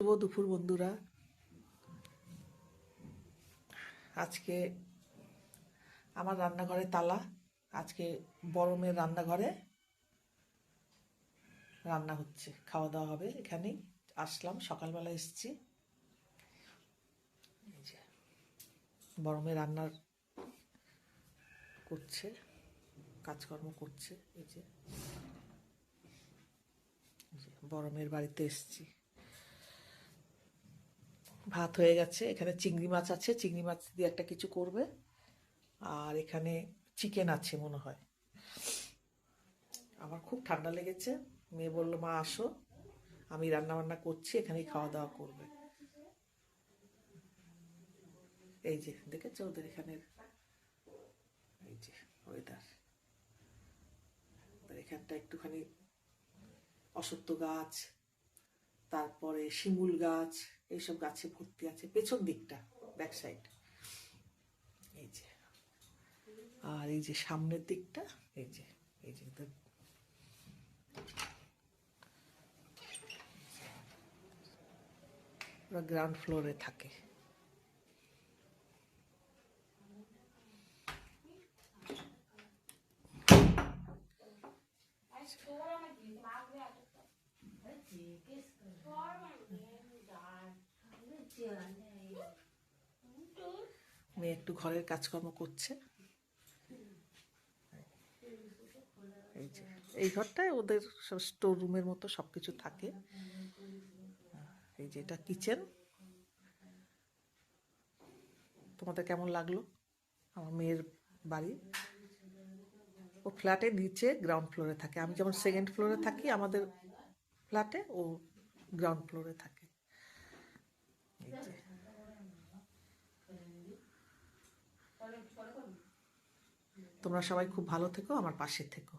শুভ দুপুর বন্ধুরা। আজকে আমার রান্নাঘরে তালা। আজকে বড় মেয়ের রান্নাঘরে রান্না হচ্ছে, খাওয়া দাওয়া হবে। এখানেই আসলাম, সকালবেলা এসেছি। এই যে বড় মেয়ে রান্নার করছে, কাজকর্ম করছে। এই যে বড় মেয়ের বাড়িতে এসেছি। ভাত হয়ে গেছে, এখানে চিংড়ি মাছ আছে, চিংড়ি মাছ দিয়ে একটা কিছু করবে। আর এখানে চিকেন আছে মনে হয়। আমার খুব ঠান্ডা লেগেছে। মেয়ে বলল, মা আসো, আমি রান্না বান্না করছি, এখানেই খাওয়া দাওয়া করবে। এই যে দেখেছো ওদের এখানের এই যে ওয়েদার। এখানটা একটুখানি অশ্বত্থ গাছ, তারপরে শিমুল গাছ, এইসব গাছে ভর্তি আছে পেছন দিকটা, ব্যাক সাইড। এই যে আর এই যে সামনের দিকটা, এই যে এই যে ওরা গ্রাউন্ড ফ্লোরে থাকে। মেয়ে একটু ঘরের কাজকর্ম করছে। এই যে এই ঘরটায় ওদের সব স্টোর রুমের মতো সবকিছু থাকে। এই যে এটা কিচেন। তোমাদের কেমন লাগলো আমার মেয়ের বাড়ি? ও ফ্ল্যাটে নিচে গ্রাউন্ড ফ্লোরে থাকে। আমি যেমন সেকেন্ড ফ্লোরে থাকি আমাদের ফ্ল্যাটে, ও গ্রাউন্ড ফ্লোরে থাকে। এই যে তোমরা সবাই খুব ভালো থেকো, আমার পাশে থেকো।